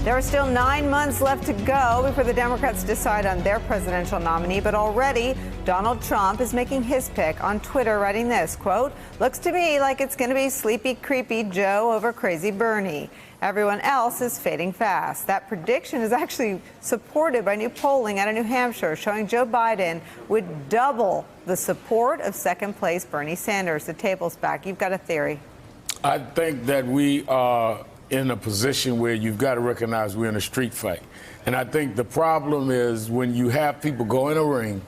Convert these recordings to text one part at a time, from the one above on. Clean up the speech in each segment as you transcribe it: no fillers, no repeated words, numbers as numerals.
There are still 9 months left to go before the Democrats decide on their presidential nominee, but already Donald Trump is making his pick on Twitter, writing this, quote, "Looks to me like it's going to be sleepy, creepy Joe over crazy Bernie. Everyone else is fading fast." That prediction is actually supported by new polling out of New Hampshire, showing Joe Biden would double the support of second place Bernie Sanders. The table's back. You've got a theory. I think that we are in a position where you've got to recognize we're in a street fight. And I think the problem is when you have people go in a ring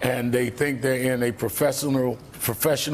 and they think they're in a professional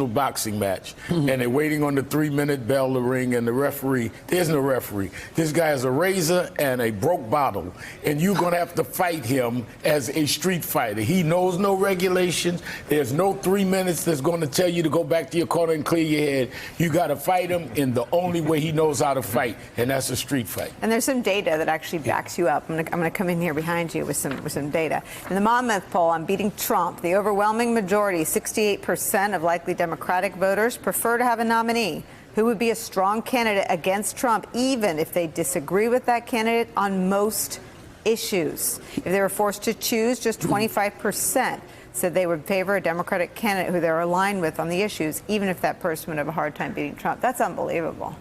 boxing match, and they're waiting on the 3-minute bell to ring, and the referee, there's no referee. This guy has a razor and a broke bottle, and you're going to have to fight him as a street fighter. He knows no regulations. There's no 3 minutes that's going to tell you to go back to your corner and clear your head. You got to fight him in the only way he knows how to fight, and that's a street fight. And there's some data that actually backs you up. I'm going to come in here behind you with some data. In the Monmouth poll on beating Trump, the overwhelming majority, 68% of likely Democratic voters, prefer to have a nominee who would be a strong candidate against Trump, even if they disagree with that candidate on most issues. If they were forced to choose, just 25% said they would favor a Democratic candidate who they're aligned with on the issues, even if that person would have a hard time beating Trump. That's unbelievable.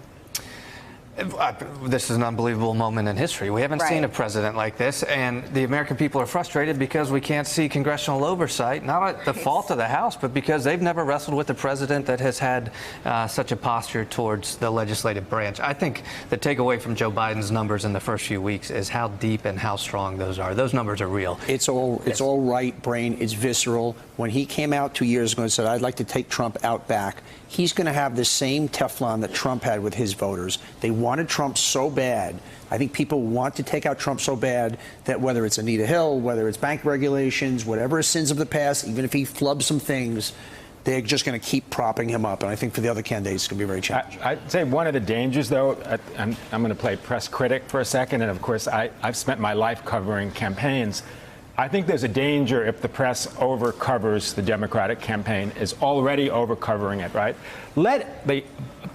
This is an unbelievable moment in history. We haven't seen a president like this, and the American people are frustrated because we can't see congressional oversight, not at the fault of the House, but because they've never wrestled with a president that has had such a posture towards the legislative branch. I think the takeaway from Joe Biden's numbers in the first few weeks is how deep and how strong those are. Those numbers are real. It's all right brain. It's visceral. When he came out 2 years ago and said, "I'd like to take Trump out back," he's going to have the same Teflon that Trump had with his voters. They wanted Trump so bad. I think people want to take out Trump so bad that whether it's Anita Hill, whether it's bank regulations, whatever his sins of the past, even if he flubs some things, they're just going to keep propping him up. And I think for the other candidates, it's going to be very challenging. I'd say one of the dangers, though, I'm going to play press critic for a second. And, of course, I've spent my life covering campaigns. I think there's a danger if the press overcovers the Democratic campaign, is already overcovering it, right? Let the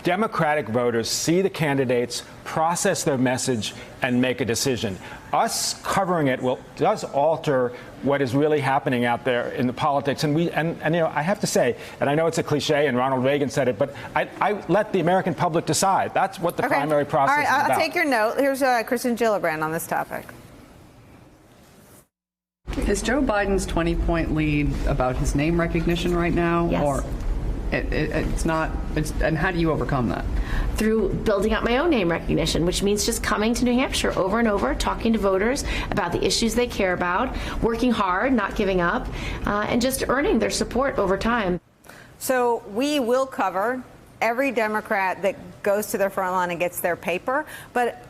Democratic voters see the candidates, process their message, and make a decision. Us covering it does alter what is really happening out there in the politics. And you know, I have to say, and I know it's a cliche, and Ronald Reagan said it, but I let the American public decide. That's what the primary process is about. All right, I'll take your note. Here's Kristen Gillibrand on this topic. Is Joe Biden's 20-point lead about his name recognition right now? Yes. Or it's not? And how do you overcome that? Through building up my own name recognition, which means just coming to New Hampshire over and over, talking to voters about the issues they care about, working hard, not giving up, and just earning their support over time. So we will cover every Democrat that goes to their front line and gets their paper, but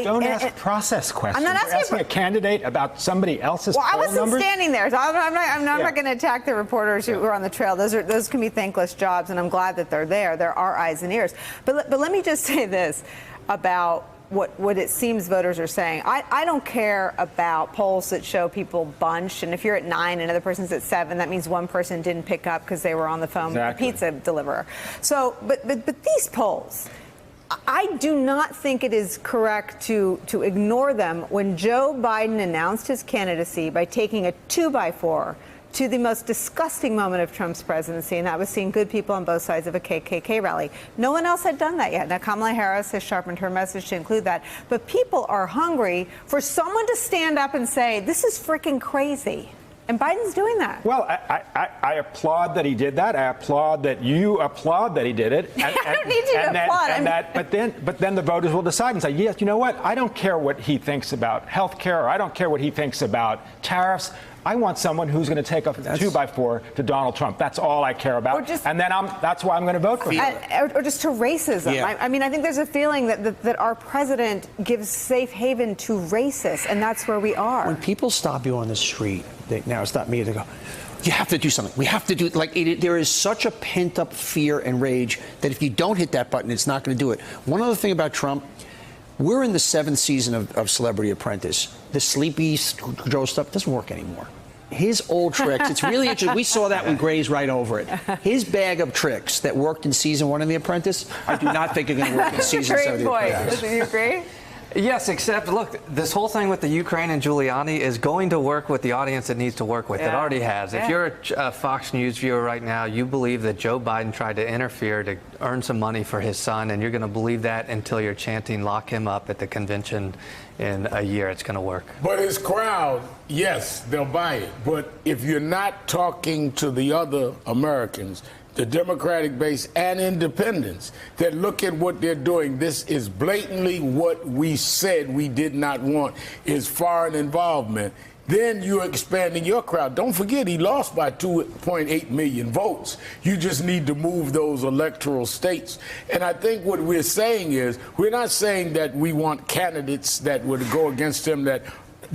Don't ask process questions. I'm not asking a candidate about somebody else's I poll wasn't numbers. standing there, so I'm not going to attack the reporters who are on the trail. Those can be thankless jobs, and I'm glad that they're there. There are eyes and ears. But let me just say this about what it seems voters are saying. I don't care about polls that show people bunched, and if you're at 9 and another person's at 7, that means one person didn't pick up because they were on the phone with the pizza deliverer. So, but these polls, I do not think it is correct to ignore them when Joe Biden announced his candidacy by taking a 2x4 to the most disgusting moment of Trump's presidency, and that was seeing good people on both sides of a KKK rally. No one else had done that yet. Now, Kamala Harris has sharpened her message to include that. But people are hungry for someone to stand up and say, this is freaking crazy. And Biden's doing that. Well, I applaud that he did that. I applaud that you applaud that he did it. I don't need you to applaud. But then the voters will decide and say, yes, you know what? I don't care what he thinks about health care, or I don't care what he thinks about tariffs. I want someone who's going to take a 2x4 to Donald Trump. That's all I care about. And then that's why I'm going to vote for him. Or just to racism. Yeah. I mean, I think there's a feeling that our president gives safe haven to racists, and that's where we are. When people stop you on the street, now it's not me, they go, you have to do something. We have to do, there is such a pent-up fear and rage that if you don't hit that button, it's not going to do it. One other thing about Trump, we're in the 7th season of Celebrity Apprentice. The sleepy Joe stuff doesn't work anymore. His old tricks, it's really interesting. We saw that when grazed right over it. His bag of tricks that worked in season 1 of The Apprentice, I do not think are going to work in season 7 of The Apprentice. Do you agree? Yes, except, look, this whole thing with the Ukraine and Giuliani is going to work with the audience it needs to work with. It Yeah. already has. If you're a Fox News viewer right now, you believe that Joe Biden tried to interfere to earn some money for his son, and you're going to believe that until you're chanting, lock him up at the convention in a year. It's going to work. But his crowd, yes, they'll buy it. But if you're not talking to the other Americans, the Democratic base and independents, that look at what they're doing, this is blatantly what we said we did not want, is foreign involvement. Then you're expanding your crowd. Don't forget, he lost by 2.8 million votes. You just need to move those electoral states. And I think what we're saying is, we're not saying that we want candidates that would go against him that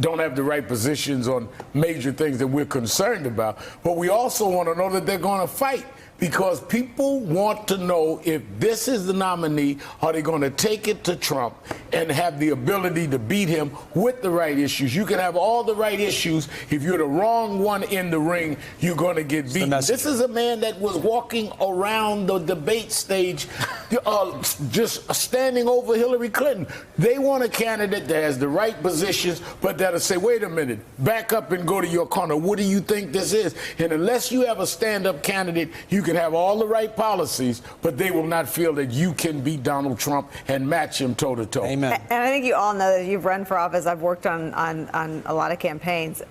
don't have the right positions on major things that we're concerned about. But we also want to know that they're going to fight. Because people want to know, if this is the nominee, are they going to take it to Trump and have the ability to beat him with the right issues? You can have all the right issues. If you're the wrong one in the ring, you're going to get beaten. This is a man that was walking around the debate stage just standing over Hillary Clinton. They want a candidate that has the right positions, but that'll say, wait a minute, back up and go to your corner. What do you think this is? And unless you have a stand-up candidate, you can have all the right policies, but they will not feel that you can beat Donald Trump and match him toe-to-toe. Amen. And I think you all know that you've run for office. I've worked on a lot of campaigns.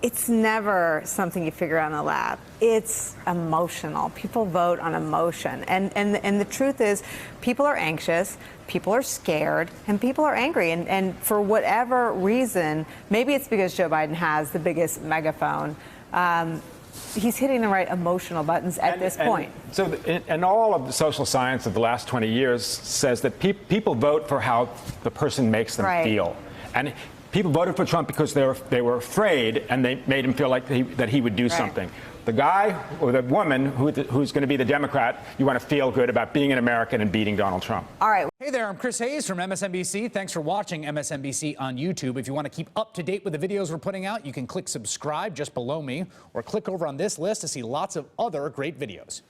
It's never something you figure out in a lab. It's emotional. People vote on emotion. And the truth is, people are anxious, people are scared, and people are angry. And for whatever reason, maybe it's because Joe Biden has the biggest megaphone, he's hitting the right emotional buttons at this point. So, and all of the social science of the last 20 years says that people vote for how the person makes them feel. And people voted for Trump because they were afraid, and they made him feel like that he would do something. The guy or the woman who's going to be the Democrat, you want to feel good about being an American and beating Donald Trump. All right. Hey there, I'm Chris Hayes from MSNBC. Thanks for watching MSNBC on YouTube. If you want to keep up to date with the videos we're putting out, you can click subscribe just below me, or click over on this list to see lots of other great videos.